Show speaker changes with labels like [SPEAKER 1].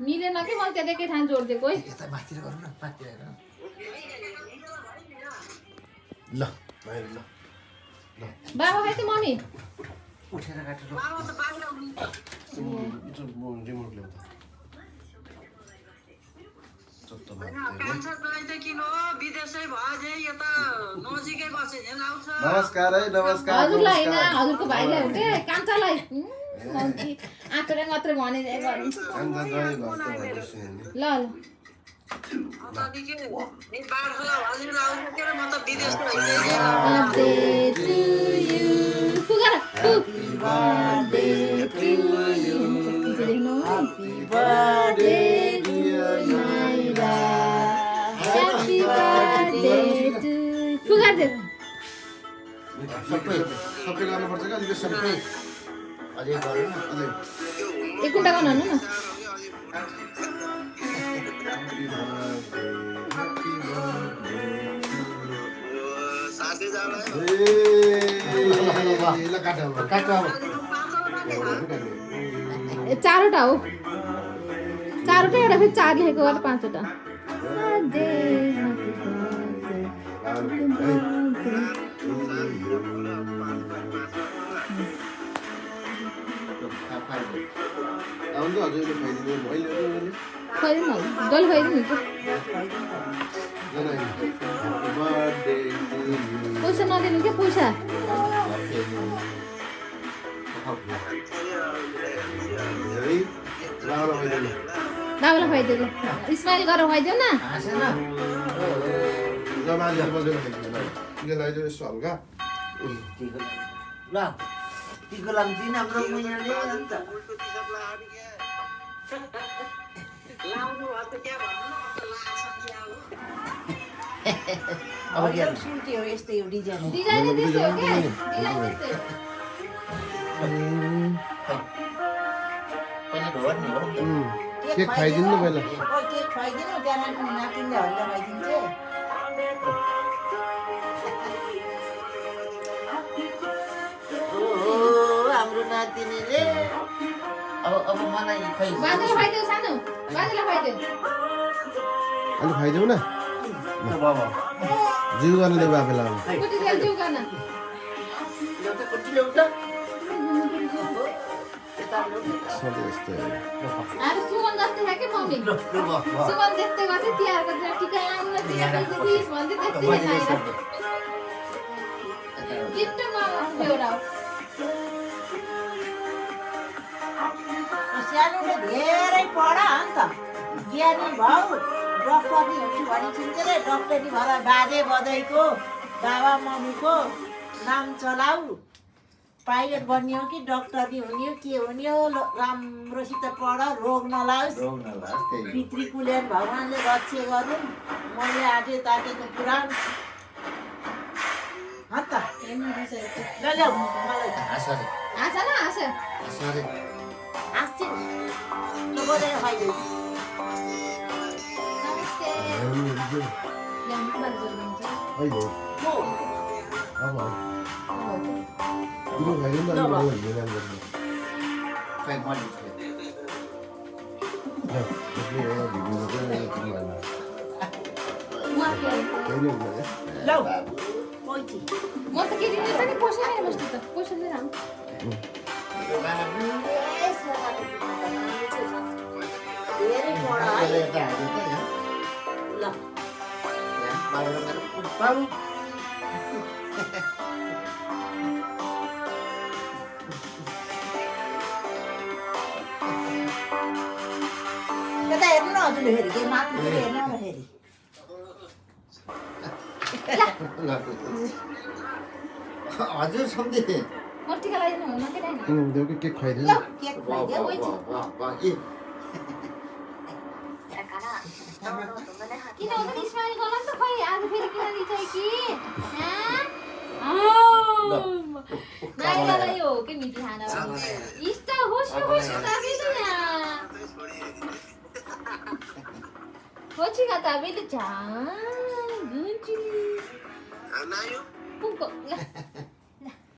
[SPEAKER 1] मिलेन कि मैले त्यहाँ एकै ठाउँ जोडिदिएको है
[SPEAKER 2] यता माथितिर गरौँ न माथितिर हेर ल बाहिर ल ल
[SPEAKER 1] बाबा खै त मम्मी
[SPEAKER 2] उठेर काटेर रिमोट ल्याउँ त चत्तो नमस्कार है नमस्कार
[SPEAKER 1] हजुरलाई होइन हजुरको भाइलाई हो के कान्छालाई आँटेर मात्रै भने ल ल
[SPEAKER 2] सबै गर्नुपर्छ क्या अलिकति सबै अझै गरौँ न अझै
[SPEAKER 1] एक कुन्टा गर्नु न चारवटा हो चारवटा एउटा फेरि चार लेखेको गरेर पाँचवटा खुवाइदिनु डल्लो खुवाइदिनु पैसा नदिनु क्या पैसा बाबालाई खुवाइदियो ल स्माइल गरेर खुवाइदियो न
[SPEAKER 2] हल्का
[SPEAKER 3] ल टिको लाउँदिन हाम्रो महिनाले अन्त अब के सुन्ती हो यस्तै हो डिजाइन
[SPEAKER 1] डिजाइन त्यस्तै हो के डिजाइन त्यस्तै
[SPEAKER 3] पनि ढोर नि हो
[SPEAKER 2] केक खाइदिनु न पहिला
[SPEAKER 3] केक खुवाइदिनु त्यहाँदेखि नातिनले हल्का खुवाइदिन्छ हाम्रो नातिनीले अब मलाई खै
[SPEAKER 1] बाजेलाई खुवाइदियो सानो बाजेलाई खुवाइदियो
[SPEAKER 2] अलि खाइदेऊ न
[SPEAKER 3] बाबा
[SPEAKER 2] जिउ गर्न देऊ आफैलाई अब
[SPEAKER 1] कुटी तेल जिउ गर्न
[SPEAKER 3] एउटा कुटी ल्याउँछ
[SPEAKER 2] सधैँ यस्तै हो।
[SPEAKER 1] अरे सुमन जस्तै छ के मम्मी सुमन त्यस्तै गर्थ्यो तिहारको दिन टिका लाउनु तिहारको दिस भन्दै त्यस्तै खाएर किट्टो एउटा
[SPEAKER 3] सानोले धेरै पढ अन्त ज्ञानी भाउ डक्टरी हुन्छु भनिन्छ रे डक्टरी भएर बाजे बधाईको बाबा मम्मीको नाम चलाऊ पाइलट बन्ने हो कि डक्टरी हुने हो के हुने हो राम्रोसित पढ रोग नलाओस् पितृ कुलेन भगवान्ले रक्षा गरून् मैले आँटे ताकेको पुराण अन्त ल्याउ मलाई
[SPEAKER 1] आशा न आशा
[SPEAKER 3] हाँस्छ ल बजाएर खाइदेऊ
[SPEAKER 1] नमस्ते ल्याउनु बात गर्नुहुन्छ
[SPEAKER 2] अहिले अब तिम्रो खाइदिनु न अलि मलाई ध्यान गर्नु
[SPEAKER 3] खै मैले
[SPEAKER 2] ल त्यसले एउटा भिडियो चाहिँ तिमीलाई कहिले हुन्छ
[SPEAKER 3] लौ पोइची
[SPEAKER 1] म त के दिनु त नि पैसा लिएर बस्छु त पैसा लिएर आउँ
[SPEAKER 3] धेरै पढ है ल यता हेर्नु न हजुरले फेरि के माथि हेर्नु न फेरि
[SPEAKER 2] हजुर सम्झे
[SPEAKER 1] म टिका लगाइदिनु हुन्न कि नानी
[SPEAKER 2] देऊ कि केक खाइदिनु
[SPEAKER 1] ल केक खुवाइदियो पोइची किन हो त स्माइल गर्नु त खोइ आज फेरि किन दिन्छ कि नानीलाई हो कि मिठी खाना इष्ट होस् होस् का ताबेले झा गुन्ची